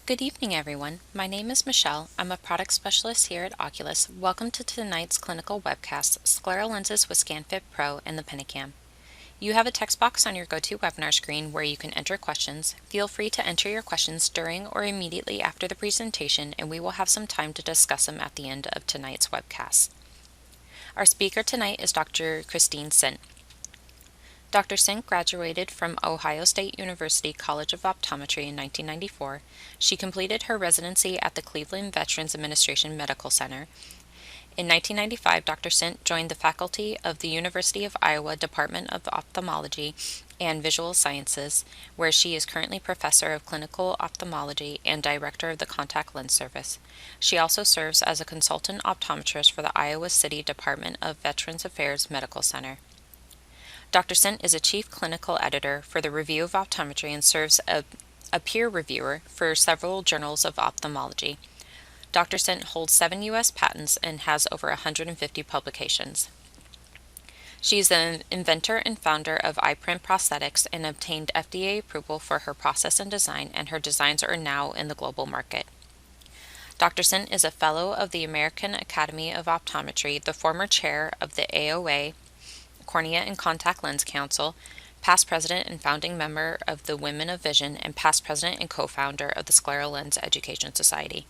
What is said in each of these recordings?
Good evening, everyone. My name is Michelle. I'm a product specialist here at Oculus. Welcome to tonight's clinical webcast, Scleral Lenses with ScanFit PRO and the Pentacam. You have a text box on your GoToWebinar screen where you can enter questions. Feel free to enter your questions during or immediately after the presentation, and we will have some time to discuss them at the end of tonight's webcast. Our speaker tonight is Dr. Christine Sindt. Dr. Sindt graduated from Ohio State University College of Optometry in 1994. She completed her residency at the Cleveland Veterans Administration Medical Center. In 1995, Dr. Sindt joined the faculty of the University of Iowa Department of Ophthalmology and Visual Sciences, where she is currently professor of clinical ophthalmology and director of the contact lens service. She also serves as a consultant optometrist for the Iowa City Department of Veterans Affairs Medical Center. Dr. Sindt is a chief clinical editor for the Review of Optometry and serves as a peer reviewer for several journals of ophthalmology. Dr. Sindt holds 7 U.S. patents and has over 150 publications. She is the inventor and founder of EyePrint prosthetics and obtained FDA approval for her process and design, and her designs are now in the global market. Dr. Sindt is a fellow of the American Academy of Optometry, the former chair of the AOA, Cornea and Contact Lens Council, past president and founding member of the Women of Vision, and past president and co-founder of the Scleral Lens Education Society.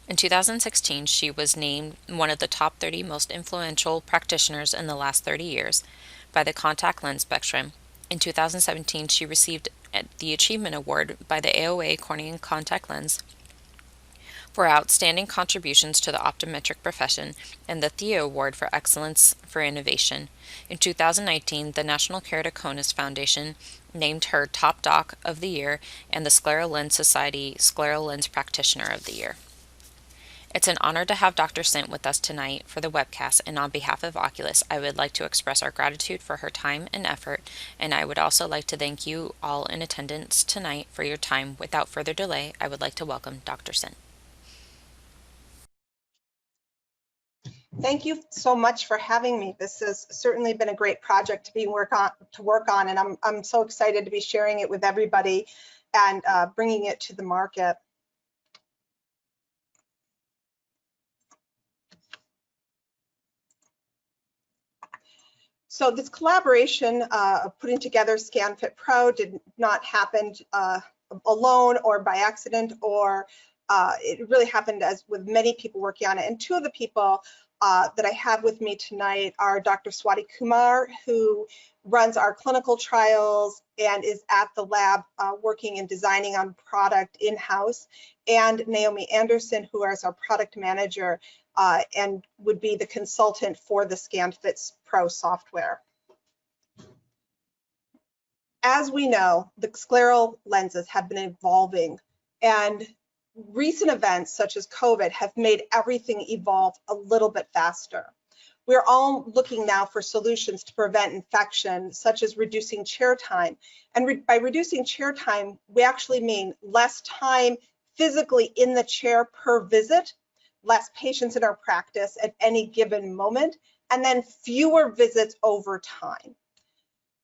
In 2016, she was named one of the top 30 most influential practitioners in the last 30 years by the Contact Lens Spectrum. In 2017, she received the Achievement Award by the AOA Cornea and Contact Lens for outstanding contributions to the optometric profession, and the Theo Award for Excellence for Innovation. In 2019, the National Keratoconus Foundation named her Top Doc of the Year and the Scleral Lens Society Scleral Lens Practitioner of the Year. It's an honor to have Dr. Sindt with us tonight for the webcast, and on behalf of Oculus, I would like to express our gratitude for her time and effort, and I would also like to thank you all in attendance tonight for your time. Without further delay, I would like to welcome Dr. Sindt. Thank you so much for having me. This has certainly been a great project to work on, and I'm so excited to be sharing it with everybody and bringing it to the market. So this collaboration of putting together ScanFit PRO did not happen alone or by accident, or it really happened as with many people working on it. And two of the people that I have with me tonight are Dr. Swati Kumar, who runs our clinical trials and is at the lab working and designing on product in-house, and Naomi Anderson, who is our product manager and would be the consultant for the ScanFit PRO software. As we know, the scleral lenses have been evolving, and recent events such as COVID have made everything evolve a little bit faster. We're all looking now for solutions to prevent infection, such as reducing chair time. And by reducing chair time, we actually mean less time physically in the chair per visit, less patients in our practice at any given moment, and then fewer visits over time.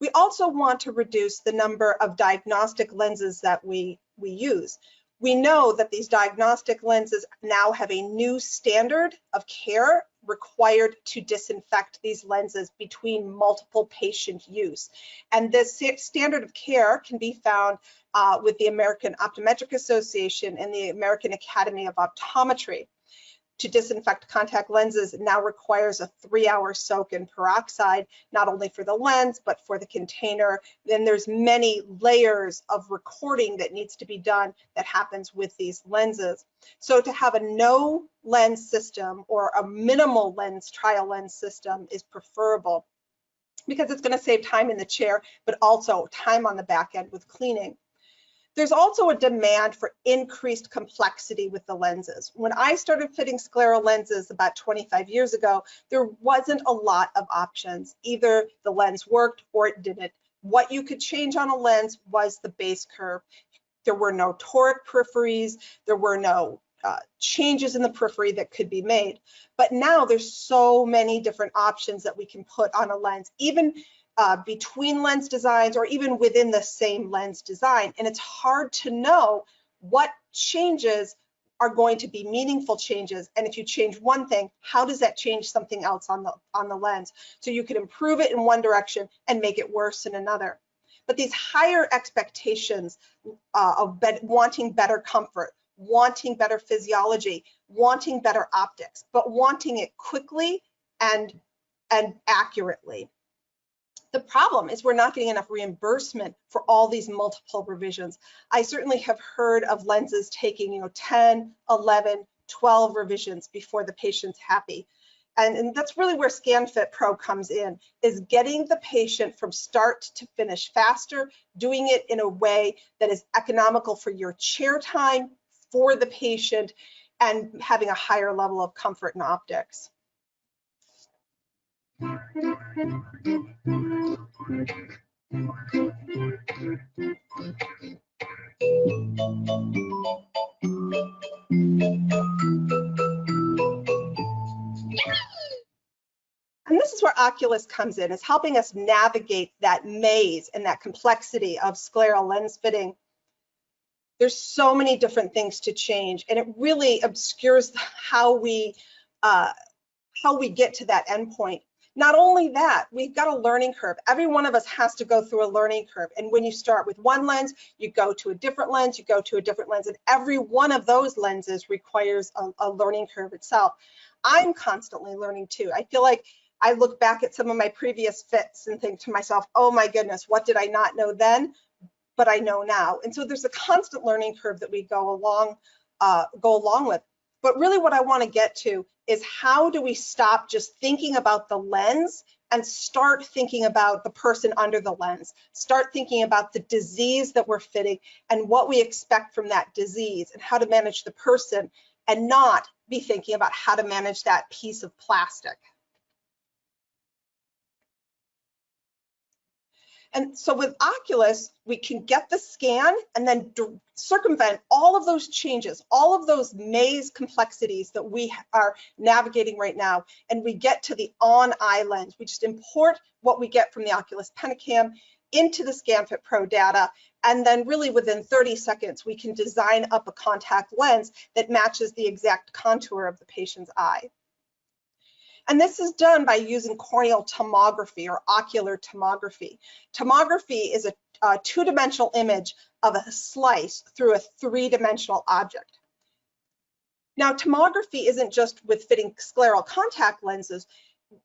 We also want to reduce the number of diagnostic lenses that we use. We know that these diagnostic lenses now have a new standard of care required to disinfect these lenses between multiple patient use. And this standard of care can be found with the American Optometric Association and the American Academy of Optometry. To disinfect contact lenses now requires a 3-hour soak in peroxide, not only for the lens, but for the container. Then there's many layers of recording that needs to be done that happens with these lenses. So to have a no lens system or a minimal lens trial lens system is preferable, because it's going to save time in the chair, but also time on the back end with cleaning. There's also a demand for increased complexity with the lenses. When I started fitting scleral lenses about 25 years ago, there wasn't a lot of options. Either the lens worked or it didn't. What you could change on a lens was the base curve. There were no toric peripheries. There were no changes in the periphery that could be made. But now there's so many different options that we can put on a lens, even between lens designs or even within the same lens design. And it's hard to know what changes are going to be meaningful changes. And if you change one thing, how does that change something else on the lens? So you can improve it in one direction and make it worse in another. But these higher expectations of wanting better comfort, wanting better physiology, wanting better optics, but wanting it quickly and accurately. The problem is we're not getting enough reimbursement for all these multiple revisions. I certainly have heard of lenses taking 10, 11, 12 revisions before the patient's happy. And that's really where ScanFit PRO comes in, is getting the patient from start to finish faster, doing it in a way that is economical for your chair time, for the patient, and having a higher level of comfort in optics. And this is where Oculus comes in, is helping us navigate that maze and that complexity of scleral lens fitting. There's so many different things to change, and it really obscures how we get to that endpoint. Not only that, we've got a learning curve. Every one of us has to go through a learning curve. And when you start with one lens, you go to a different lens, you go to a different lens, and every one of those lenses requires a learning curve itself. I'm constantly learning too. I feel like I look back at some of my previous fits and think to myself, oh my goodness, what did I not know then? But I know now. And so there's a constant learning curve that we go along with. But really what I want to get to is, how do we stop just thinking about the lens and start thinking about the person under the lens, start thinking about the disease that we're fitting and what we expect from that disease and how to manage the person, and not be thinking about how to manage that piece of plastic. And so with Oculus, we can get the scan and then circumvent all of those changes, all of those maze complexities that we are navigating right now. And we get to the on-eye lens. We just import what we get from the Oculus Pentacam into the ScanFit PRO data. And then really within 30 seconds, we can design up a contact lens that matches the exact contour of the patient's eye. And this is done by using corneal tomography or ocular tomography. Tomography is a two-dimensional image of a slice through a three-dimensional object. Now, tomography isn't just with fitting scleral contact lenses.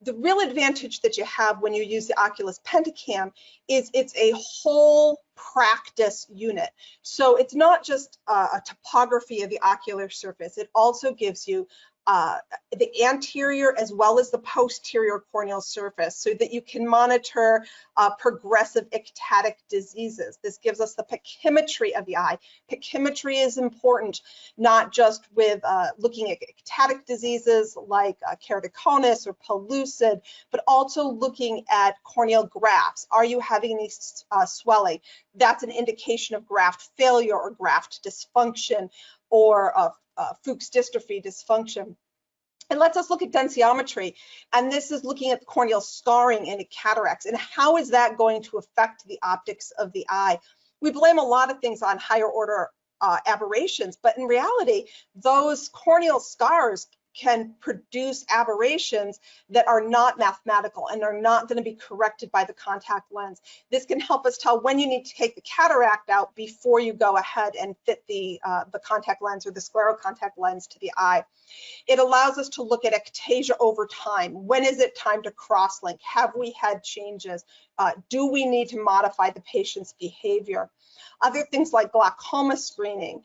The real advantage that you have when you use the Oculus Pentacam is it's a whole practice unit. So it's not just a topography of the ocular surface. It also gives you the anterior as well as the posterior corneal surface, so that you can monitor progressive ectatic diseases. This gives us the pachymetry of the eye. Pachymetry is important, not just with looking at ectatic diseases like keratoconus or pellucid, but also looking at corneal grafts. Are you having any swelling? That's an indication of graft failure or graft dysfunction, or Fuchs dystrophy dysfunction. It lets us look at densitometry, and this is looking at corneal scarring and cataracts, and how is that going to affect the optics of the eye. We blame a lot of things on higher order aberrations, but in reality, those corneal scars can produce aberrations that are not mathematical and are not going to be corrected by the contact lens. This can help us tell when you need to take the cataract out before you go ahead and fit the contact lens or the scleral contact lens to the eye. It allows us to look at ectasia over time. When is it time to cross-link? Have we had changes? Do we need to modify the patient's behavior? Other things like glaucoma screening,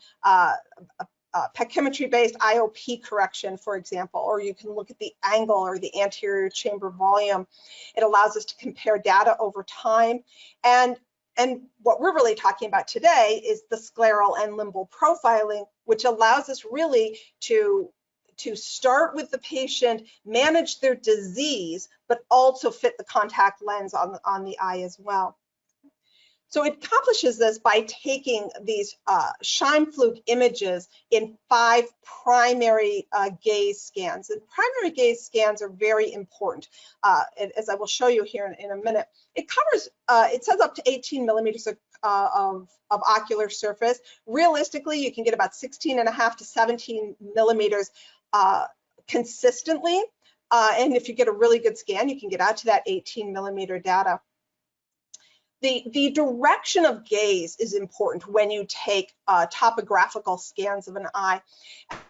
pachymetry-based IOP correction, for example, or you can look at the angle or the anterior chamber volume. It allows us to compare data over time. And what we're really talking about today is the scleral and limbal profiling, which allows us really to start with the patient, manage their disease, but also fit the contact lens on the eye as well. So it accomplishes this by taking these Scheimpflug images in 5 primary gaze scans. And primary gaze scans are very important, as I will show you here in a minute. It covers, it says up to 18 millimeters of ocular surface. Realistically, you can get about 16.5 to 17 millimeters consistently. And if you get a really good scan, you can get out to that 18 millimeter data. The direction of gaze is important when you take topographical scans of an eye.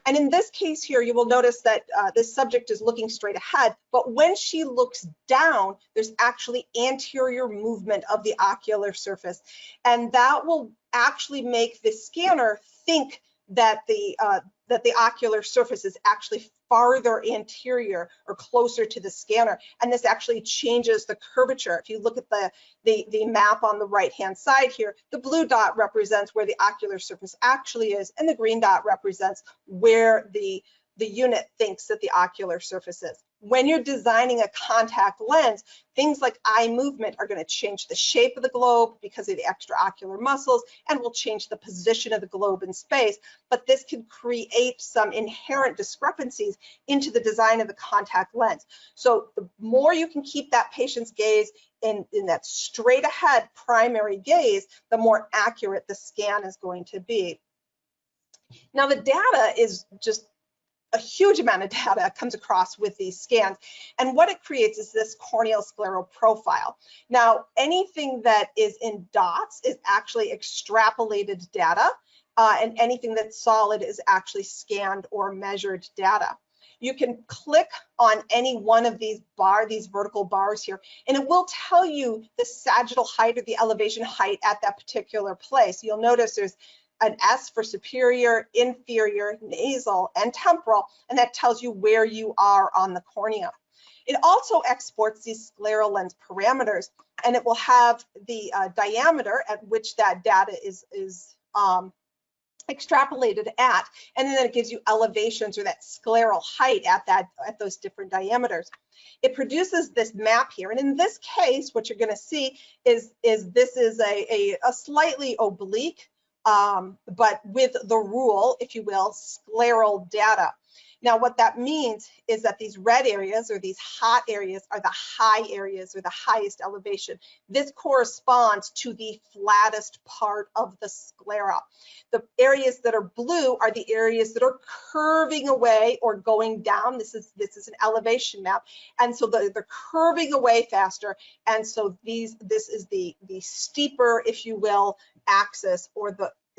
And in this case here, you will notice that this subject is looking straight ahead, but when she looks down, there's actually anterior movement of the ocular surface. And that will actually make the scanner think that the ocular surface is actually farther anterior or closer to the scanner, and this actually changes the curvature. If you look at the map on the right-hand side here, the blue dot represents where the ocular surface actually is, and the green dot represents where the unit thinks that the ocular surface is. When you're designing a contact lens, things like eye movement are going to change the shape of the globe because of the extraocular muscles, and will change the position of the globe in space. But this can create some inherent discrepancies into the design of the contact lens. So the more you can keep that patient's gaze in that straight ahead primary gaze, the more accurate the scan is going to be. Now the data is just a huge amount of data comes across with these scans, and what it creates is this corneal scleral profile. Now, anything that is in dots is actually extrapolated data, and anything that's solid is actually scanned or measured data. You can click on any one of these vertical bars here, and it will tell you the sagittal height or the elevation height at that particular place. You'll notice there's an S for superior, inferior, nasal, and temporal, and that tells you where you are on the cornea. It also exports these scleral lens parameters, and it will have the diameter at which that data is extrapolated at, and then it gives you elevations or that scleral height at those different diameters. It produces this map here, and in this case, what you're going to see is this is a slightly oblique, but with the rule, if you will, scleral data. Now, what that means is that these red areas or these hot areas are the high areas or the highest elevation. This corresponds to the flattest part of the sclera. The areas that are blue are the areas that are curving away or going down. This is an elevation map, and so they're curving away faster. And so this is the steeper, if you will, axis,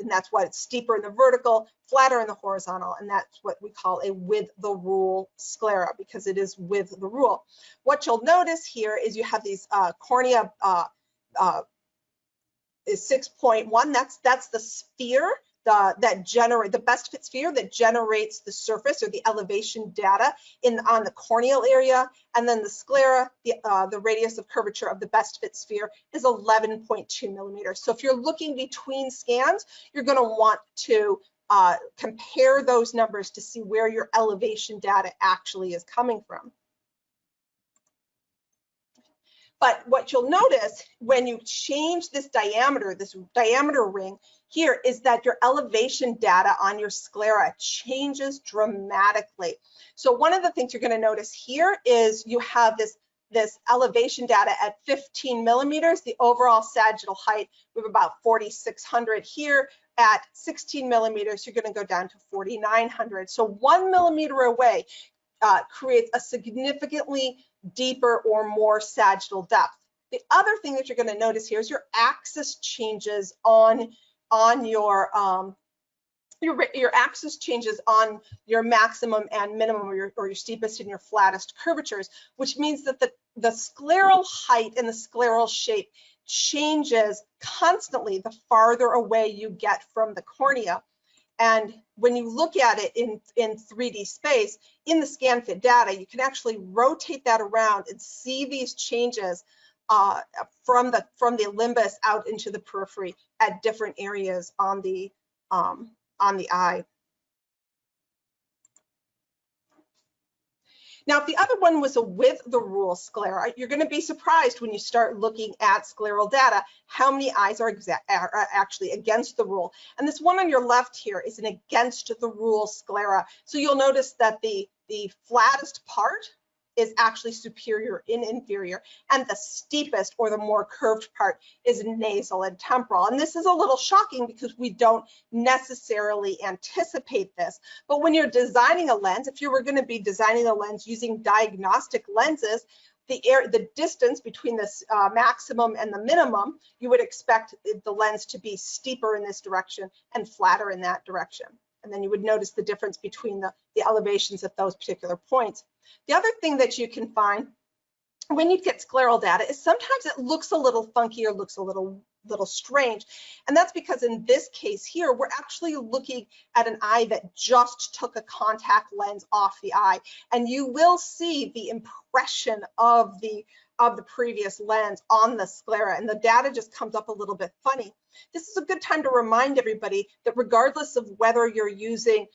and that's why it's steeper in the vertical, flatter in the horizontal, and that's what we call a with the rule sclera, because it is with the rule. What you'll notice here is you have these cornea is 6.1. That's the sphere the best fit sphere that generates the surface or the elevation data on the corneal area, and then the sclera, the radius of curvature of the best fit sphere is 11.2 millimeters. So if you're looking between scans, you're going to want to compare those numbers to see where your elevation data actually is coming from. But what you'll notice when you change this diameter ring here, is that your elevation data on your sclera changes dramatically. So one of the things you're going to notice here is you have this elevation data at 15 millimeters, the overall sagittal height, we have about 4,600 here. At 16 millimeters, you're going to go down to 4,900. So 1 millimeter away creates a significantly deeper or more sagittal depth. The other thing that you're going to notice here is your axis changes on your axis changes on your maximum and minimum, or your steepest and your flattest curvatures, which means that the scleral height and the scleral shape changes constantly the farther away you get from the cornea. And when you look at it in 3D space, in the ScanFit data, you can actually rotate that around and see these changes from the limbus out into the periphery at different areas on the eye. Now, if the other one was a with the rule sclera, you're going to be surprised when you start looking at scleral data how many eyes are actually against the rule. And this one on your left here is an against the rule sclera. So you'll notice that the flattest part is actually superior and inferior, and the steepest or the more curved part is nasal and temporal. And this is a little shocking because we don't necessarily anticipate this. But when you're designing a lens, if you were going to be designing a lens using diagnostic lenses, the distance between this maximum and the minimum, you would expect the lens to be steeper in this direction and flatter in that direction. And then you would notice the difference between the elevations at those particular points. The other thing that you can find when you get scleral data is sometimes it looks a little funky or looks a little strange. And that's because in this case here, we're actually looking at an eye that just took a contact lens off the eye. And you will see the impression of the previous lens on the sclera, and the data just comes up a little bit funny. This is a good time to remind everybody that regardless of whether you're using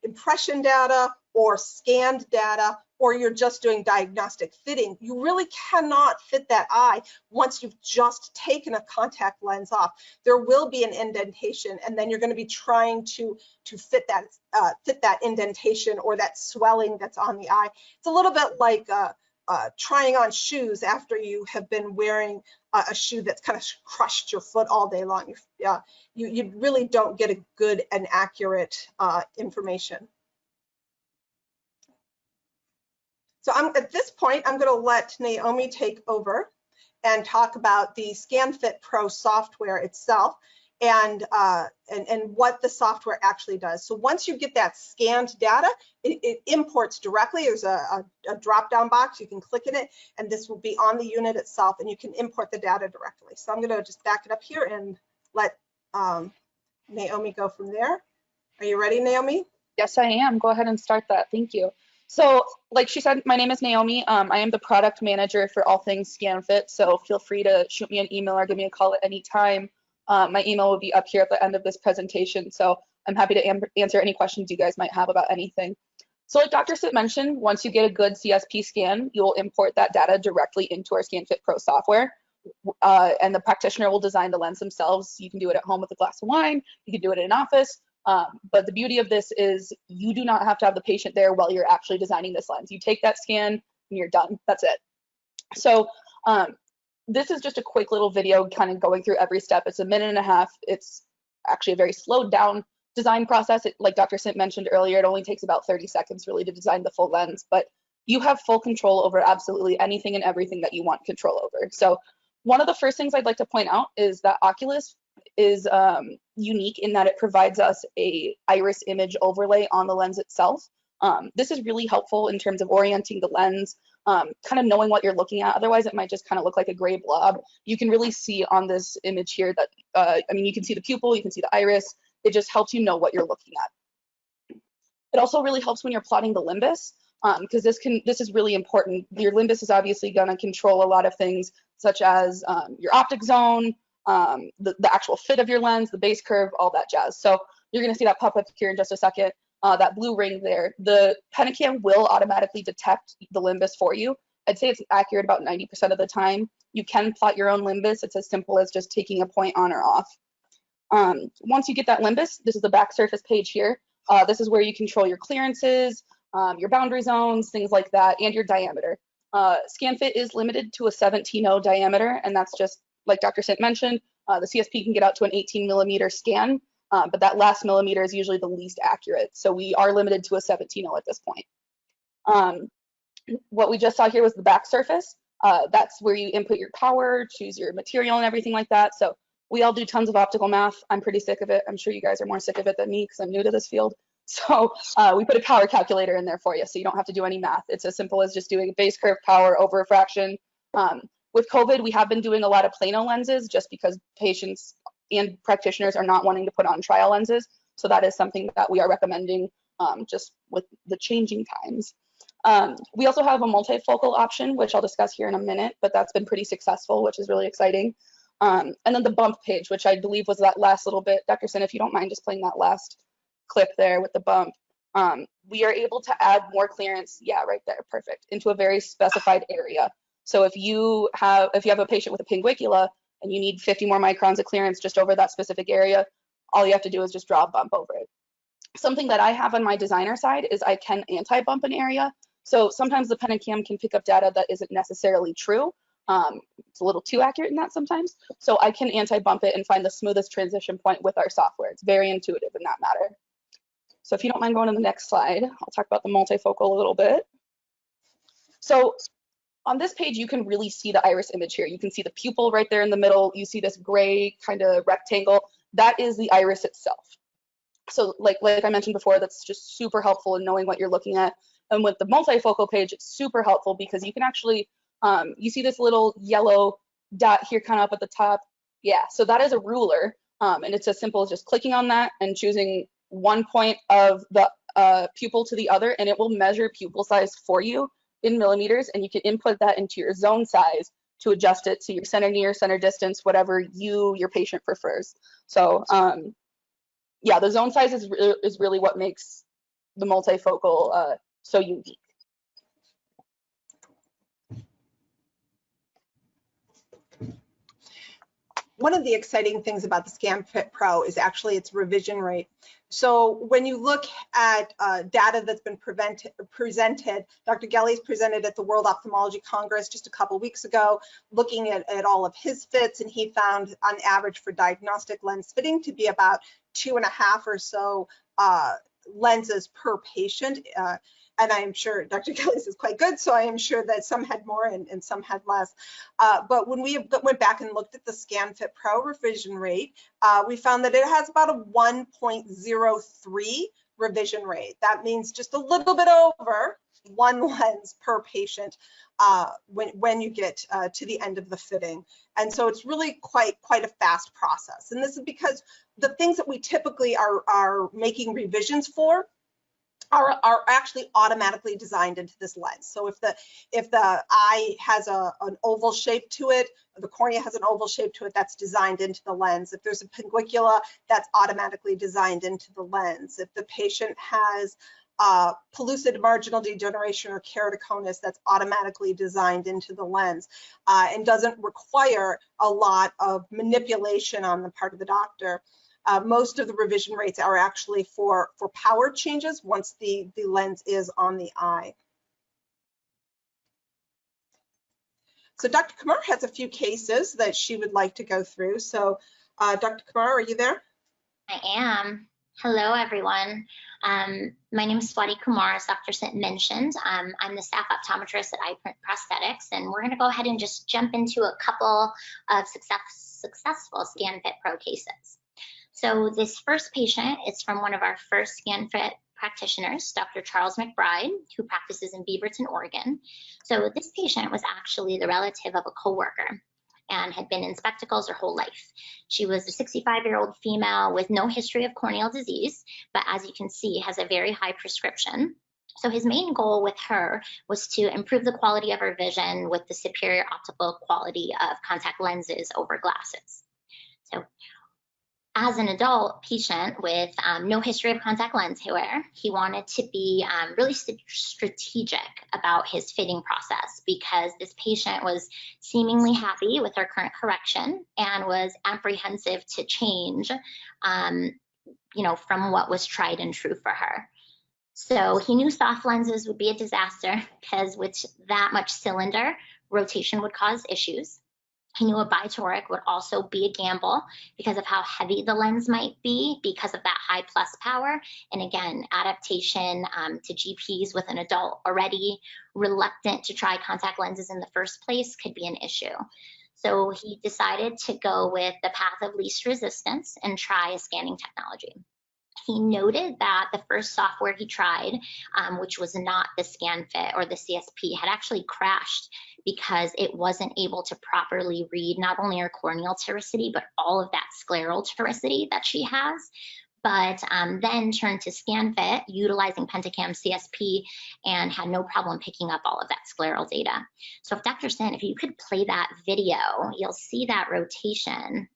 impression data or scanned data, or you're just doing diagnostic fitting, you really cannot fit that eye once you've just taken a contact lens off. There will be an indentation, and then you're going to be trying to fit that indentation or that swelling that's on the eye. It's a little bit like trying on shoes after you have been wearing a shoe that's kind of crushed your foot all day long. You really don't get a good and accurate information. So at this point, I'm going to let Naomi take over and talk about the ScanFit PRO software itself and what the software actually does. So once you get that scanned data, it imports directly. There's a drop-down box. You can click in it, and this will be on the unit itself, and you can import the data directly. So I'm going to just back it up here and let Naomi go from there. Are you ready, Naomi? Yes, I am. Go ahead and start that. Thank you. So like she said, my name is Naomi. I am the product manager for all things ScanFit. So feel free to shoot me an email or give me a call at any time. My email will be up here at the end of this presentation. So I'm happy to answer any questions you guys might have about anything. So like Dr. Sindt mentioned, once you get a good CSP scan, you'll import that data directly into our ScanFit PRO software. And the practitioner will design the lens themselves. You can do it at home with a glass of wine. You can do it in an office. But the beauty of this is you do not have to have the patient there while you're actually designing this lens. You take that scan and you're done. That's it. So this is just a quick little video kind of going through every step. It's a minute and a half. It's actually a very slowed down design process. Like Dr. Sindt mentioned earlier, it only takes about 30 seconds really to design the full lens, but you have full control over absolutely anything and everything that you want control over. So one of the first things I'd like to point out is that Oculus is unique in that it provides us a iris image overlay on the lens itself. This is really helpful in terms of orienting the lens, kind of knowing what you're looking at. Otherwise, it might just kind of look like a gray blob. You can really see on this image here that, I mean, you can see the pupil, you can see the iris. It just helps you know what you're looking at. It also really helps when you're plotting the limbus, because this is really important. Your limbus is obviously going to control a lot of things, such as your optic zone, the actual fit of your lens, the base curve, all that jazz. So you're going to see that pop up here in just a second. That blue ring there, the Pentacam will automatically detect the limbus for you. I'd say it's accurate about 90% of the time. You can plot your own limbus. It's as simple as just taking a point on or off. Once you get that limbus, this is the back surface page here. This is where you control your clearances, your boundary zones, things like that, and your diameter. ScanFit is limited to a 17.0 diameter, and that's just like Dr. Sindt mentioned. The CSP can get out to an 18mm scan, but that last millimeter is usually the least accurate. So we are limited to a 17.0 at this point. What we just saw here was the back surface. That's where you input your power, choose your material and everything like that. So we all do tons of optical math. I'm pretty sick of it. I'm sure you guys are more sick of it than me because I'm new to this field. So we put a power calculator in there for you so you don't have to do any math. It's as simple as just doing base curve power over refraction. With COVID, we have been doing a lot of plano lenses just because patients and practitioners are not wanting to put on trial lenses. So that is something that we are recommending just with the changing times. We also have a multifocal option, which I'll discuss here in a minute, but that's been pretty successful, which is really exciting. And then the bump page, which I believe was that last little bit. Dr. Sindt, if you don't mind just playing that last clip there with the bump. We are able to add more clearance, yeah, right there, perfect, into a very specified area. So if you have a patient with a pinguicula and you need 50 more microns of clearance just over that specific area, all you have to do is just draw a bump over it. Something that I have on my designer side is I can anti-bump an area. So sometimes the Pentacam can pick up data that isn't necessarily true. It's a little too accurate in that sometimes. So I can anti-bump it and find the smoothest transition point with our software. It's very intuitive in that matter. So if you don't mind going to the next slide, I'll talk about the multifocal a little bit. So on this page, you can really see the iris image here. You can see the pupil right there in the middle. You see this gray kind of rectangle. That is the iris itself. So like I mentioned before, that's just super helpful in knowing what you're looking at. And with the multifocal page, it's super helpful because you can actually, you see this little yellow dot here kind of up at the top. Yeah, so that is a ruler. And it's as simple as just clicking on that and choosing one point of the pupil to the other, and it will measure pupil size for you in millimeters, and you can input that into your zone size to adjust it to your center near, center distance, whatever your patient prefers. So yeah, the zone size is really what makes the multifocal so unique. One of the exciting things about the ScanFit PRO is actually its revision rate. So when you look at data that's been presented, Dr. Gellies presented at the World Ophthalmology Congress just a couple weeks ago, looking at all of his fits, and he found on average for diagnostic lens fitting to be about 2.5 or so lenses per patient. And I am sure Dr. Gellies is quite good, so I am sure that some had more and some had less. But when we went back and looked at the ScanFit PRO revision rate, we found that it has about a 1.03 revision rate. That means just a little bit over one lens per patient when you get to the end of the fitting. And so it's really quite a fast process. And this is because the things that we typically are making revisions for are actually automatically designed into this lens. So if the eye has an oval shape to it, the cornea has an oval shape to it, that's designed into the lens. If there's a pinguicula, that's automatically designed into the lens. If the patient has pellucid marginal degeneration or keratoconus, that's automatically designed into the lens and doesn't require a lot of manipulation on the part of the doctor. Most of the revision rates are actually for power changes once the lens is on the eye. So Dr. Kumar has a few cases that she would like to go through. So Dr. Kumar, are you there? I am. Hello, everyone. My name is Swati Kumar, as Dr. Sindt mentioned. I'm the staff optometrist at EyePrint Prosthetics, and we're going to go ahead and just jump into a couple of successful ScanFit PRO cases. So this first patient is from one of our first ScanFit practitioners, Dr. Charles McBride, who practices in Beaverton, Oregon. So this patient was actually the relative of a coworker and had been in spectacles her whole life. She was a 65-year-old female with no history of corneal disease, but as you can see, has a very high prescription. So his main goal with her was to improve the quality of her vision with the superior optical quality of contact lenses over glasses. So as an adult patient with no history of contact lens wear, he wanted to be really strategic about his fitting process because this patient was seemingly happy with her current correction and was apprehensive to change, from what was tried and true for her. So he knew soft lenses would be a disaster because with that much cylinder, rotation would cause issues. He knew a bitoric would also be a gamble because of how heavy the lens might be because of that high plus power. And again, adaptation to GPs with an adult already reluctant to try contact lenses in the first place could be an issue. So he decided to go with the path of least resistance and try a scanning technology. He noted that the first software he tried, which was not the ScanFit or the CSP, had actually crashed because it wasn't able to properly read not only her corneal toricity, but all of that scleral toricity that she has. But then turned to ScanFit utilizing Pentacam CSP and had no problem picking up all of that scleral data. So if Dr. Sindt, if you could play that video, you'll see that rotation.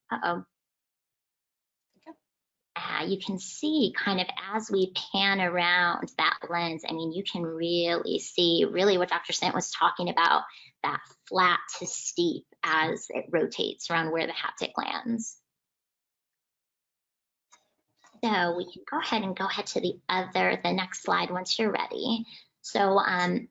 You can see kind of as we pan around that lens, I mean, you can really see really what Dr. Sindt was talking about, that flat to steep as it rotates around where the haptic lands. So we can go ahead to the next slide once you're ready. So at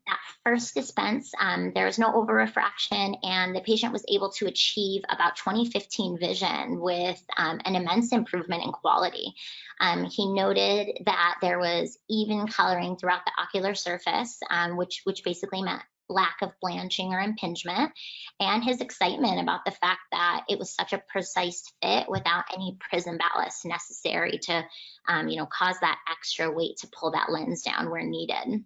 first dispense, there was no over-refraction, and the patient was able to achieve about 20/15 vision with an immense improvement in quality. He noted that there was even coloring throughout the ocular surface, which basically meant lack of blanching or impingement, and his excitement about the fact that it was such a precise fit without any prism ballast necessary to, cause that extra weight to pull that lens down where needed.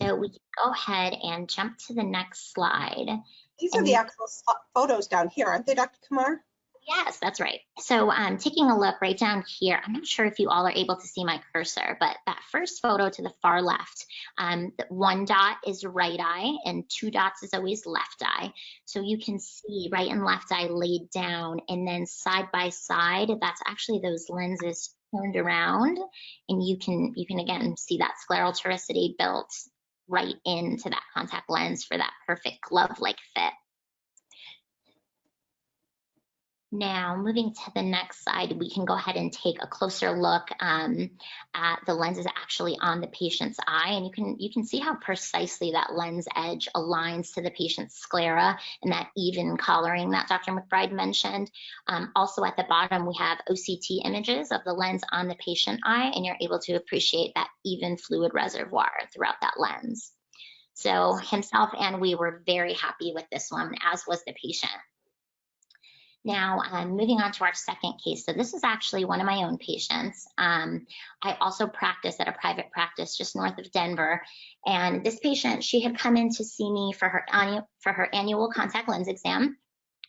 So we can go ahead and jump to the next slide. These are the actual photos down here, aren't they, Dr. Kumar? Yes, that's right. So taking a look right down here, I'm not sure if you all are able to see my cursor, but that first photo to the far left, the one dot is right eye and 2 dots is always left eye. So you can see right and left eye laid down, and then side by side, that's actually those lenses turned around, and you can again see that scleral toricity built right into that contact lens for that perfect glove-like fit. Now, moving to the next slide, we can go ahead and take a closer look at the lenses actually on the patient's eye, and you can see how precisely that lens edge aligns to the patient's sclera and that even coloring that Dr. McBride mentioned. Also at the bottom, we have OCT images of the lens on the patient eye, and you're able to appreciate that even fluid reservoir throughout that lens. So himself and we were very happy with this one, as was the patient. Now, moving on to our second case. So this is actually one of my own patients. I also practice at a private practice just north of Denver. And this patient, she had come in to see me for her annual contact lens exam,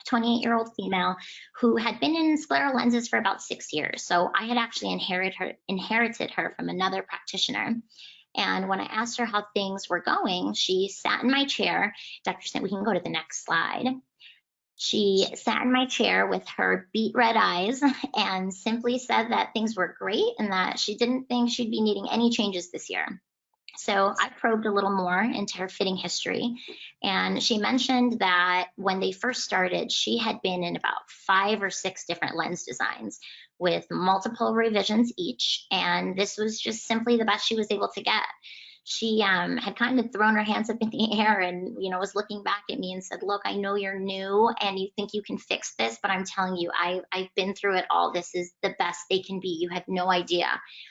28-year-old female who had been in scleral lenses for about 6 years. So I had actually inherited her from another practitioner. And when I asked her how things were going, she sat in my chair. Dr. Sindt, we can go to the next slide. She sat in my chair with her beet red eyes and simply said that things were great and that she didn't think she'd be needing any changes this year. So I probed a little more into her fitting history, and she mentioned that when they first started, she had been in about 5 or 6 different lens designs with multiple revisions each, and this was just simply the best she was able to get. She had kind of thrown her hands up in the air and, was looking back at me and said, look, I know you're new and you think you can fix this, but I'm telling you, I've been through it all. This is the best they can be. You had no idea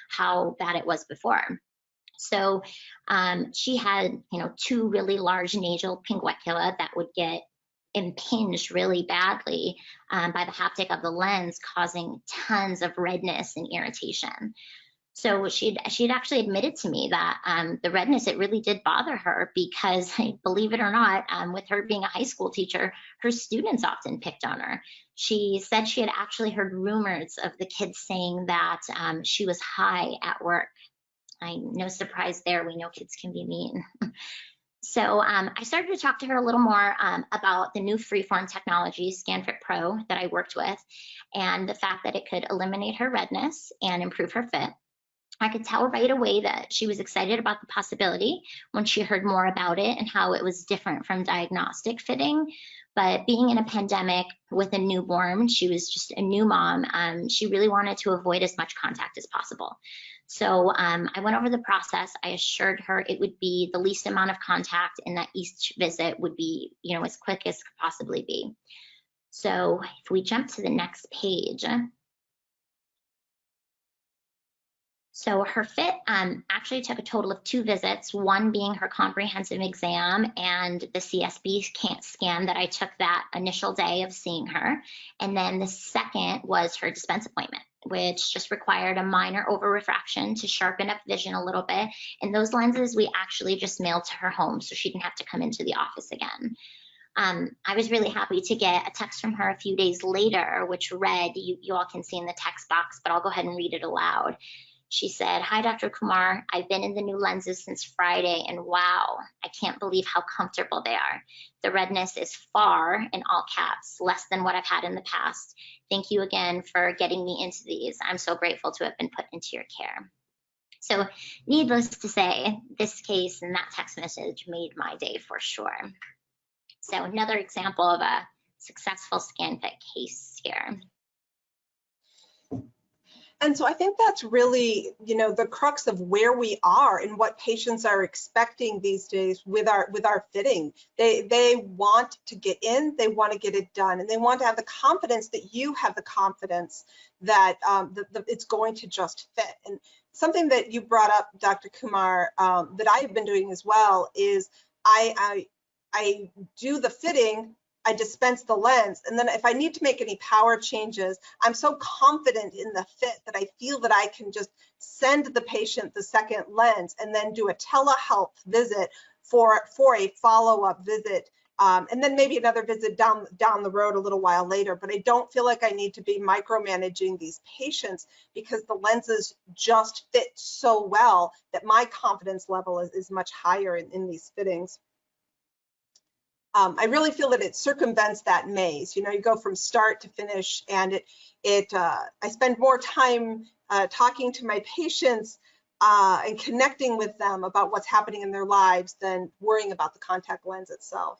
how bad it was before. So she had, 2 really large nasal pinguecula that would get impinged really badly by the haptic of the lens, causing tons of redness and irritation. So she'd actually admitted to me that the redness, it really did bother her because, believe it or not, with her being a high school teacher, her students often picked on her. She said she had actually heard rumors of the kids saying that she was high at work. No surprise there, we know kids can be mean. So I started to talk to her a little more about the new freeform technology, ScanFit PRO, that I worked with, and the fact that it could eliminate her redness and improve her fit. I could tell right away that she was excited about the possibility when she heard more about it and how it was different from diagnostic fitting. But being in a pandemic with a newborn, she was just a new mom. She really wanted to avoid as much contact as possible. So I went over the process. I assured her it would be the least amount of contact and that each visit would be, as quick as could possibly be. So if we jump to the next page. So her fit actually took a total of 2 visits, one being her comprehensive exam and the CSB scan that I took that initial day of seeing her. And then the second was her dispense appointment, which just required a minor over-refraction to sharpen up vision a little bit. And those lenses we actually just mailed to her home, so she didn't have to come into the office again. I was really happy to get a text from her a few days later, which read, you all can see in the text box, but I'll go ahead and read it aloud. She said, "Hi, Dr. Kumar. I've been in the new lenses since Friday, and wow, I can't believe how comfortable they are. The redness is far, in all caps, less than what I've had in the past. Thank you again for getting me into these. I'm so grateful to have been put into your care." So needless to say, this case and that text message made my day for sure. So another example of a successful ScanFit case here. And so I think that's really, the crux of where we are and what patients are expecting these days with our fitting. They want to get in, they want to get it done, and they want to have the confidence that you have the confidence that it's going to just fit. And something that you brought up, Dr. Kumar, that I have been doing as well is I do the fitting, I dispense the lens, and then if I need to make any power changes, I'm so confident in the fit that I feel that I can just send the patient the second lens and then do a telehealth visit for a follow-up visit, and then maybe another visit down the road a little while later. But I don't feel like I need to be micromanaging these patients because the lenses just fit so well that my confidence level is much higher in these fittings. I really feel that it circumvents that maze. You go from start to finish, and I spend more time talking to my patients and connecting with them about what's happening in their lives than worrying about the contact lens itself.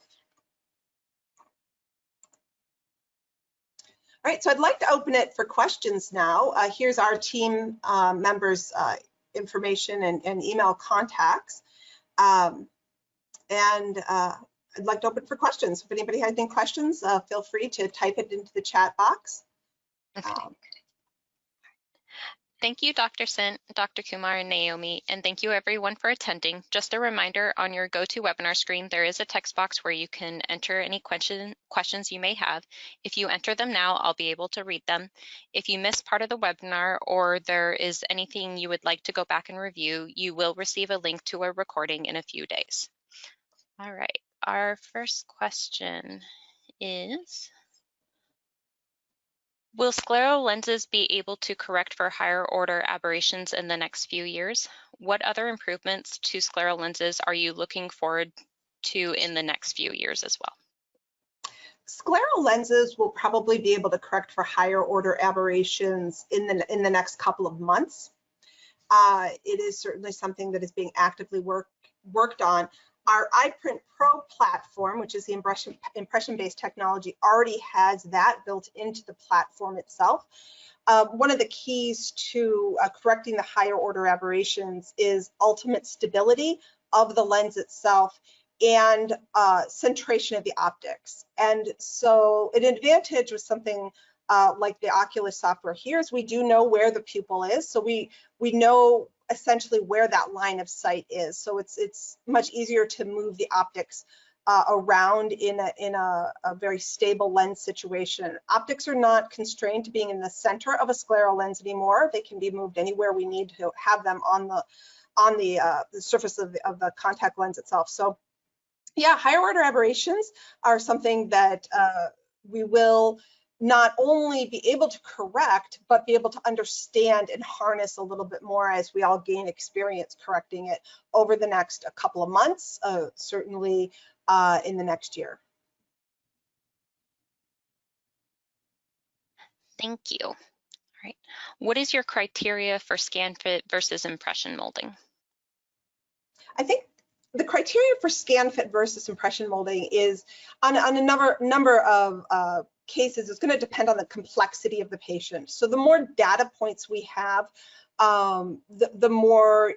All right, so I'd like to open it for questions now. Here's our team members' information and email contacts. I'd like to open for questions. If anybody has any questions, feel free to type it into the chat box. Okay. Thank you, Dr. Sindt, Dr. Kumar, and Naomi, and thank you everyone for attending. Just a reminder, on your GoToWebinar screen, there is a text box where you can enter any questions you may have. If you enter them now, I'll be able to read them. If you miss part of the webinar or there is anything you would like to go back and review, you will receive a link to a recording in a few days. All right, our first question is, will scleral lenses be able to correct for higher order aberrations in the next few years? What other improvements to scleral lenses are you looking forward to in the next few years as well? Scleral lenses will probably be able to correct for higher order aberrations in the next couple of months. It is certainly something that is being actively worked on. Our EyePrint Pro platform, which is the impression-based technology, already has that built into the platform itself. One of the keys to correcting the higher order aberrations is ultimate stability of the lens itself and centration of the optics. And so an advantage with something like the Oculus software here is we do know where the pupil is. So we know essentially where that line of sight is. So it's much easier to move the optics around in a very stable lens situation. Optics are not constrained to being in the center of a scleral lens anymore. They can be moved anywhere we need to have them on the surface of the contact lens itself. So yeah, higher order aberrations are something that we will not only be able to correct, but be able to understand and harness a little bit more as we all gain experience correcting it over the next couple of months, certainly in the next year. Thank you. All right. What is your criteria for ScanFit versus impression molding? I think the criteria for ScanFit versus impression molding is on a number of cases. It's going to depend on the complexity of the patient. So the more data points we have, the more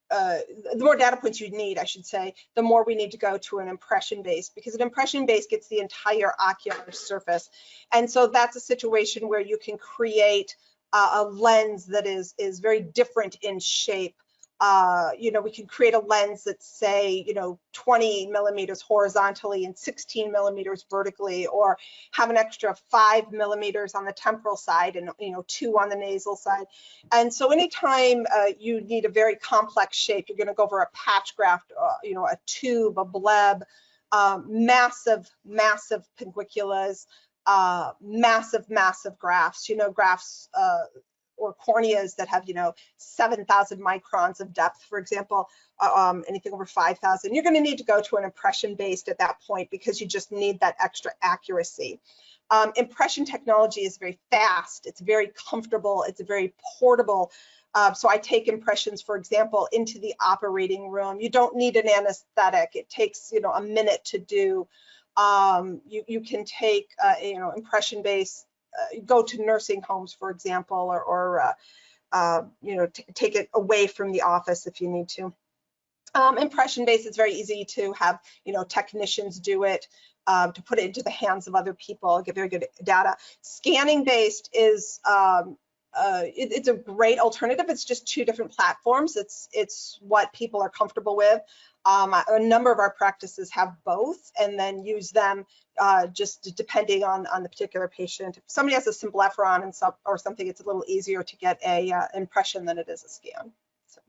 data points you need, I should say, the more we need to go to an impression-based, because an impression-based gets the entire ocular surface. And so that's a situation where you can create a lens that is very different in shape. We can create a lens that's, say, 20 millimeters horizontally and 16 millimeters vertically, or have an extra 5 millimeters on the temporal side and 2 on the nasal side. And so anytime you need a very complex shape, you're going to go for a patch graft, a tube, a bleb, massive pinguiculas, massive grafts, grafts or corneas that have 7,000 microns of depth, for example, anything over 5,000. You're going to need to go to an impression based at that point because you just need that extra accuracy. Impression technology is very fast, it's very comfortable, it's very portable. So I take impressions, for example, into the operating room. You don't need an anesthetic. It takes a minute to do. You can take impression based, go to nursing homes, for example, or take it away from the office if you need to. Impression based, it's very easy to have, technicians do it, to put it into the hands of other people, get very good data. Scanning based is, it's a great alternative. It's just two different platforms. It's what people are comfortable with. A number of our practices have both and then use them just depending on the particular patient. If somebody has a symplepharon or something, it's a little easier to get a impression than it is a scan. So.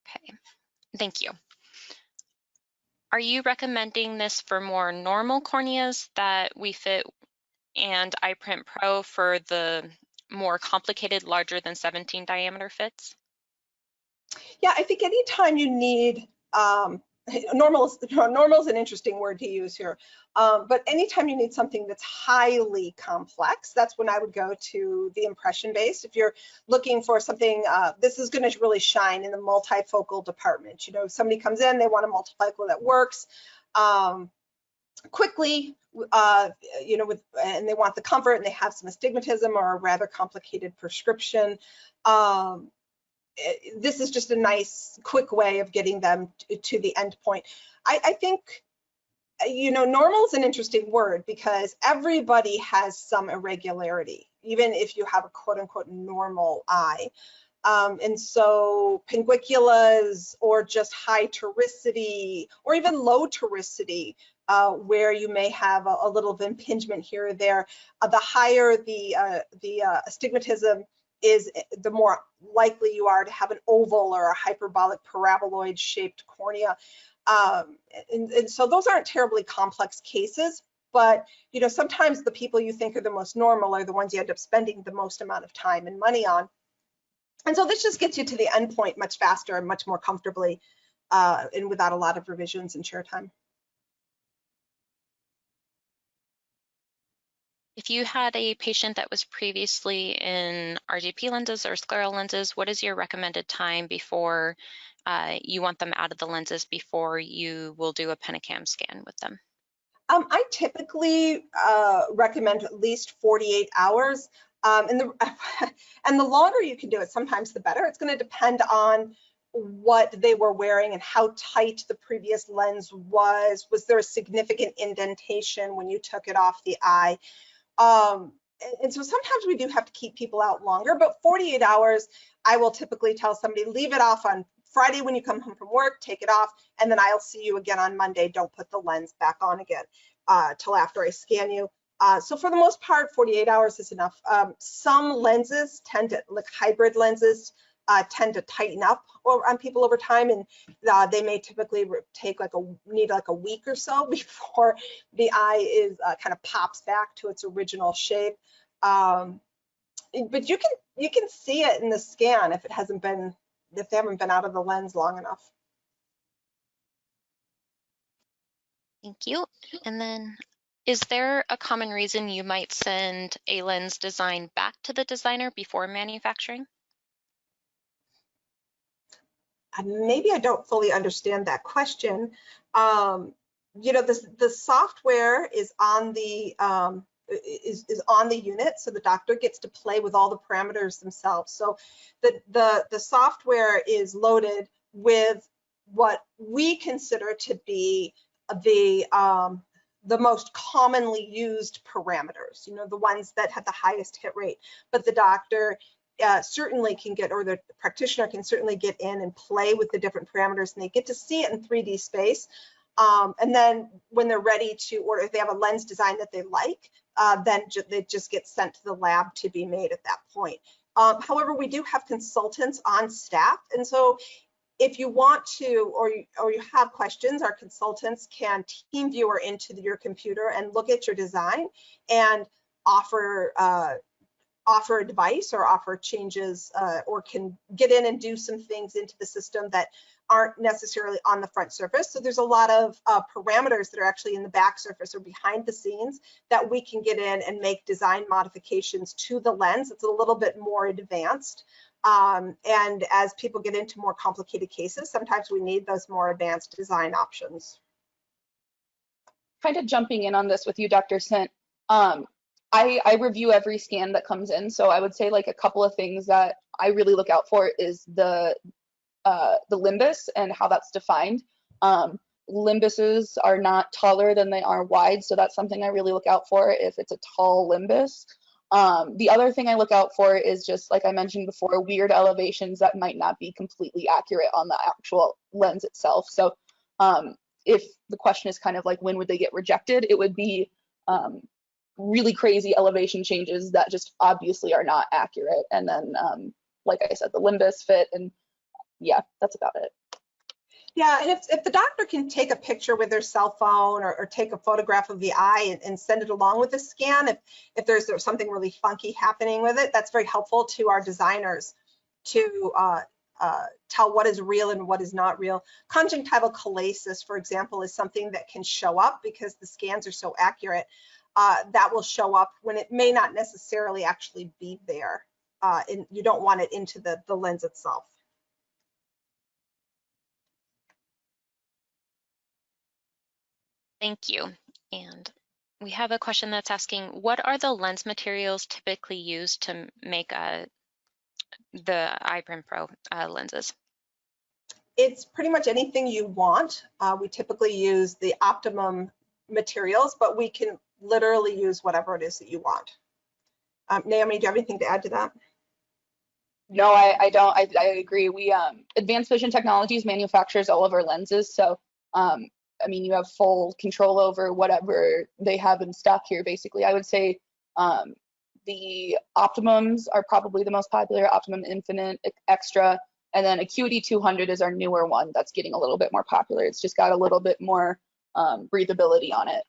Okay, thank you. Are you recommending this for more normal corneas that we fit and EyePrint Pro for the more complicated, larger than 17 diameter fits? Yeah, I think anytime you need, normal is an interesting word to use here, but anytime you need something that's highly complex, that's when I would go to the impression based. If you're looking for something, this is going to really shine in the multifocal department. If somebody comes in, they want a multifocal that works quickly, and they want the comfort, and they have some astigmatism or a rather complicated prescription. This is just a nice, quick way of getting them to the end point. I think, normal is an interesting word because everybody has some irregularity, even if you have a quote unquote normal eye. And so pinguiculas or just high toricity or even low toricity, where you may have a little of impingement here or there, the higher the astigmatism is, the more likely you are to have an oval or a hyperbolic paraboloid shaped cornea. And so those aren't terribly complex cases, but sometimes the people you think are the most normal are the ones you end up spending the most amount of time and money on. And so this just gets you to the end point much faster and much more comfortably, and without a lot of revisions and chair time. If you had a patient that was previously in RGP lenses or scleral lenses, what is your recommended time before you want them out of the lenses before you will do a Pentacam scan with them? I typically recommend at least 48 hours. And the longer you can do it, sometimes the better. It's going to depend on what they were wearing and how tight the previous lens was. Was there a significant indentation when you took it off the eye? And so sometimes we do have to keep people out longer, but 48 hours, I will typically tell somebody, leave it off on Friday when you come home from work, take it off, and then I'll see you again on Monday. Don't put the lens back on again till after I scan you. So for the most part, 48 hours is enough. Some lenses tend to, like hybrid lenses, tend to tighten up on people over time, and they may typically take need a week or so before the eye is kind of pops back to its original shape. But you can see it in the scan if they haven't been out of the lens long enough. Thank you. And then, is there a common reason you might send a lens design back to the designer before manufacturing? Maybe I don't fully understand that question. The software is on the on the unit, so the doctor gets to play with all the parameters themselves. So the software is loaded with what we consider to be the most commonly used parameters, the ones that have the highest hit rate. But the doctor certainly can get, or the practitioner can certainly get in and play with the different parameters, and they get to see it in 3D space. And then when they're ready to, or if they have a lens design that they like, then they just get sent to the lab to be made at that point. However, we do have consultants on staff, and so if you want to, or you have questions, our consultants can team viewer into your computer and look at your design and offer advice or offer changes, or can get in and do some things into the system that aren't necessarily on the front surface. So there's a lot of parameters that are actually in the back surface or behind the scenes that we can get in and make design modifications to the lens. It's a little bit more advanced. And as people get into more complicated cases, sometimes we need those more advanced design options. Kind of jumping in on this with you, Dr. Sindt. I review every scan that comes in, so I would say like a couple of things that I really look out for is the limbus and how that's defined. Limbuses are not taller than they are wide, so that's something I really look out for if it's a tall limbus. The other thing I look out for is just, like I mentioned before, weird elevations that might not be completely accurate on the actual lens itself. So if the question is kind of like when would they get rejected, it would be really crazy elevation changes that just obviously are not accurate. And then, like I said, the limbus fit, and yeah, that's about it. Yeah, and if the doctor can take a picture with their cell phone or take a photograph of the eye and send it along with the scan, if there's something really funky happening with it, that's very helpful to our designers to tell what is real and what is not real. Conjunctival chalasis, for example, is something that can show up because the scans are so accurate. That will show up when it may not necessarily actually be there. And you don't want it into the lens itself. Thank you. And we have a question that's asking, what are the lens materials typically used to make the EyePrint Pro lenses? It's pretty much anything you want. We typically use the optimum materials, but we can literally use whatever it is that you want. Naomi, do you have anything to add to that? No, I don't. I agree. We Advanced Vision Technologies manufactures all of our lenses, so I mean, you have full control over whatever they have in stock here. Basically, I would say the Optimums are probably the most popular. Optimum Infinite, Extra, and then Acuity 200 is our newer one that's getting a little bit more popular. It's just got a little bit more breathability on it.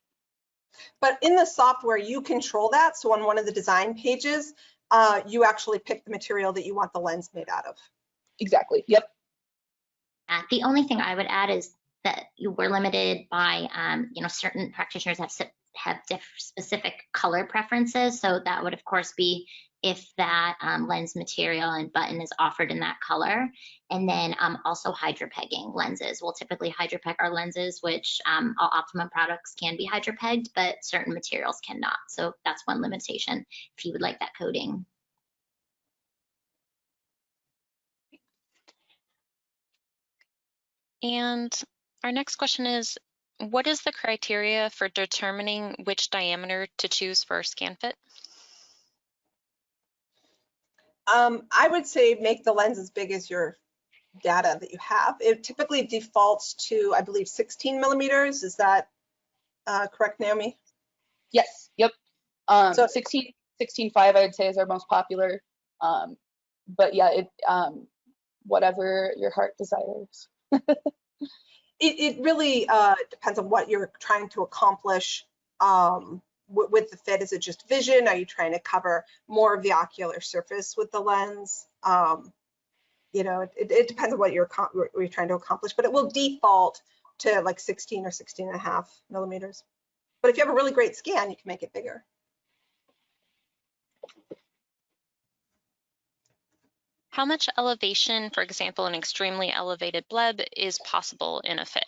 But in the software, you control that. So on one of the design pages, you actually pick the material that you want the lens made out of. Exactly. Yep. The only thing I would add is that you were limited by, certain practitioners have specific color preferences. So that would, of course, be if that lens material and button is offered in that color. And then also hydropegging lenses. We'll typically hydropeg our lenses, which all Optimum products can be hydropegged, but certain materials cannot. So that's one limitation if you would like that coating. And our next question is, what is the criteria for determining which diameter to choose for ScanFit? I would say make the lens as big as your data that you have. It typically defaults to, I believe, 16 millimeters. Is that correct, Naomi? Yes. Yep. So 16.5 I'd say is our most popular. But yeah, whatever your heart desires. It really depends on what you're trying to accomplish with the fit. Is it just vision? Are you trying to cover more of the ocular surface with the lens? It depends on what you're trying to accomplish, but it will default to like 16 or 16.5 millimeters. But if you have a really great scan, you can make it bigger. How much elevation, for example, an extremely elevated bleb, is possible in a fit?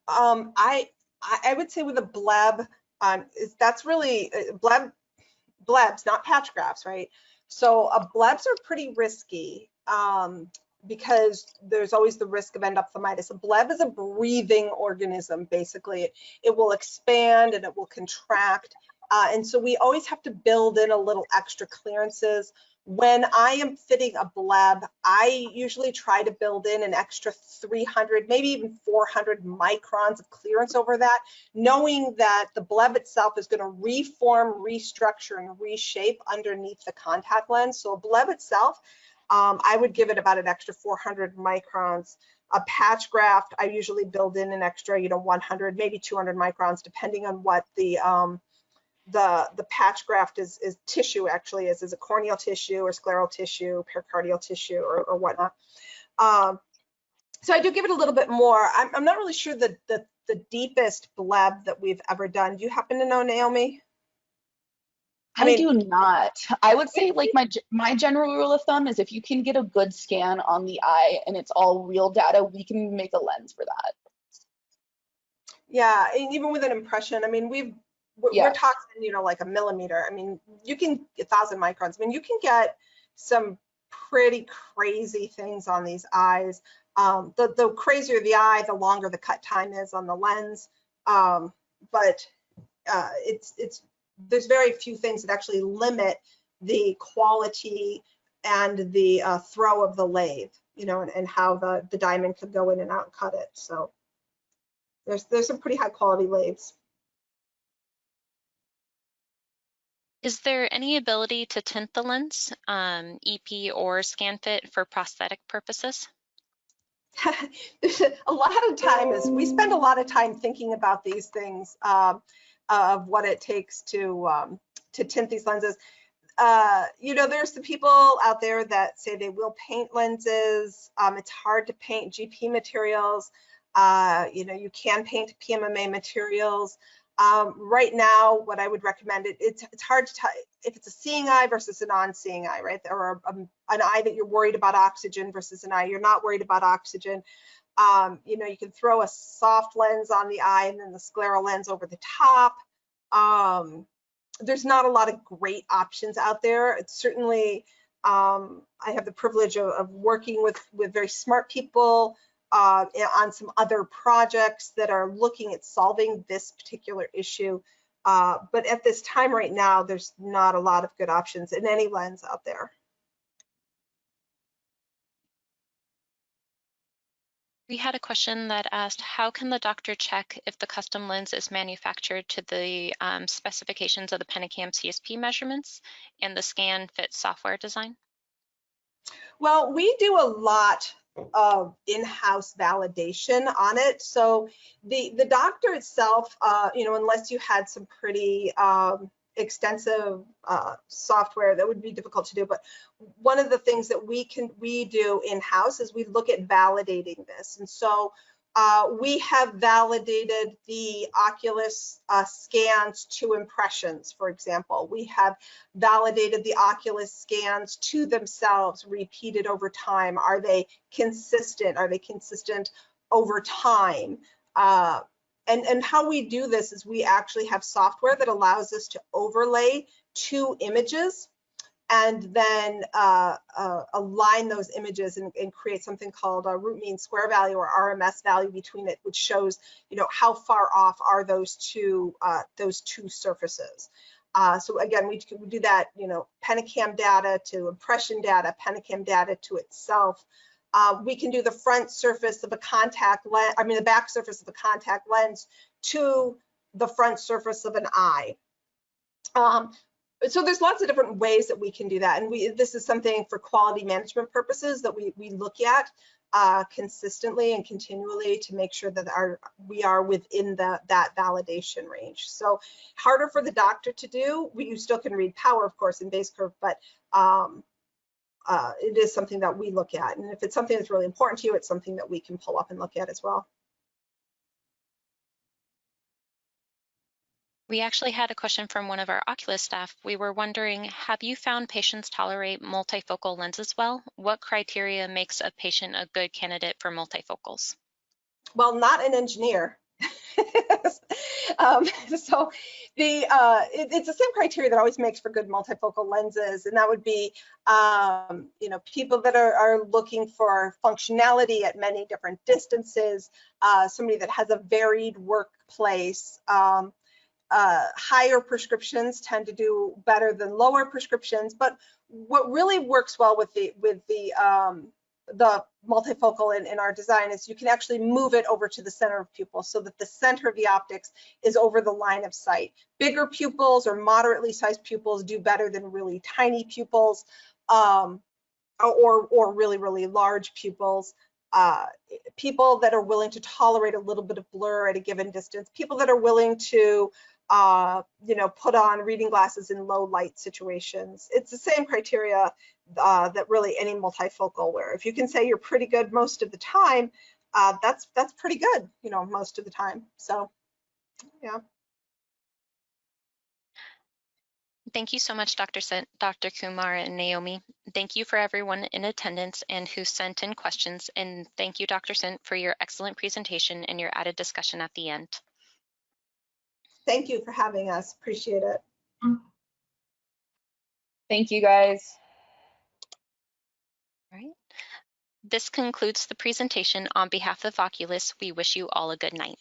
I would say with a bleb, that's really blebs, not patch grafts, right? So blebs are pretty risky because there's always the risk of endophthalmitis. A bleb is a breathing organism, basically. It will expand and it will contract. And so we always have to build in a little extra clearances. When I am fitting a bleb, I usually try to build in an extra 300, maybe even 400 microns of clearance over that, knowing that the bleb itself is going to reform, restructure, and reshape underneath the contact lens. So a bleb itself, I would give it about an extra 400 microns. A patch graft, I usually build in an extra, 100, maybe 200 microns, depending on what the patch graft is tissue actually is a corneal tissue or scleral tissue, pericardial tissue or whatnot. So I do give it a little bit more. I'm not really sure the deepest bleb that we've ever done. Do you happen to know, Naomi? I do not. I would say like my general rule of thumb is if you can get a good scan on the eye and it's all real data, we can make a lens for that. Yeah, and even with an impression, I mean, we've we're talking, you know, like a millimeter. I mean, you can 1,000 microns. I mean, you can get some pretty crazy things on these eyes. The crazier the eye, the longer the cut time is on the lens. But there's very few things that actually limit the quality and the throw of the lathe, you know, and how the diamond could go in and out and cut it. So there's some pretty high quality lathes. Is there any ability to tint the lens, EP or ScanFit, for prosthetic purposes? A lot of time is, we spend a lot of time thinking about these things, of what it takes to tint these lenses. You know, there's the people out there that say they will paint lenses. It's hard to paint GP materials. You know, you can paint PMMA materials. Right now, what I would recommend, it's hard to tell if it's a seeing eye versus a non-seeing eye, right? Or an eye that you're worried about oxygen versus an eye you're not worried about oxygen. You know, you can throw a soft lens on the eye and then the scleral lens over the top. There's not a lot of great options out there. It's certainly, I have the privilege of working with very smart people on some other projects that are looking at solving this particular issue. But at this time right now, there's not a lot of good options in any lens out there. We had a question that asked, how can the doctor check if the custom lens is manufactured to the specifications of the Pentacam CSP measurements and the ScanFit software design? Well, we do a lot of in-house validation on it. So the doctor itself, you know, unless you had some pretty extensive software, that would be difficult to do. But one of the things that we do in-house is we look at validating this. And so we have validated the Oculus scans to impressions, for example. We have validated the Oculus scans to themselves, repeated over time. Are they consistent? Are they consistent over time? And how we do this is we actually have software that allows us to overlay two images and then align those images and create something called a root mean square value, or RMS value, between it, which shows, you know, how far off are those two surfaces. So again, we do that, you know, Pentacam data to impression data, Pentacam data to itself. We can do the front surface of a contact lens, I mean the back surface of a contact lens to the front surface of an eye. So there's lots of different ways that we can do that, and this is something for quality management purposes that we look at consistently and continually to make sure that we are within that validation range. So harder for the doctor to do. You still can read power, of course, in base curve, but it is something that we look at, and if it's something that's really important to you, it's something that we can pull up and look at as well. We actually had a question from one of our Oculus staff. We were wondering, have you found patients tolerate multifocal lenses well? What criteria makes a patient a good candidate for multifocals? Well, not an engineer. So it's the same criteria that always makes for good multifocal lenses, and that would be, you know, people that are looking for functionality at many different distances, somebody that has a varied workplace. Higher prescriptions tend to do better than lower prescriptions, but what really works well with the multifocal in our design is you can actually move it over to the center of pupil so that the center of the optics is over the line of sight. Bigger pupils or moderately sized pupils do better than really tiny pupils, or really, really large pupils. People that are willing to tolerate a little bit of blur at a given distance, people that are willing to you know, put on reading glasses in low light situations. It's the same criteria that really any multifocal, where if you can say you're pretty good most of the time, that's pretty good, you know, most of the time. So, yeah. Thank you so much, Dr. Sindt, Dr. Kumar, and Naomi. Thank you for everyone in attendance and who sent in questions. And thank you, Dr. Sindt, for your excellent presentation and your added discussion at the end. Thank you for having us. Appreciate it. Thank you, guys. All right. This concludes the presentation. On behalf of Oculus, we wish you all a good night.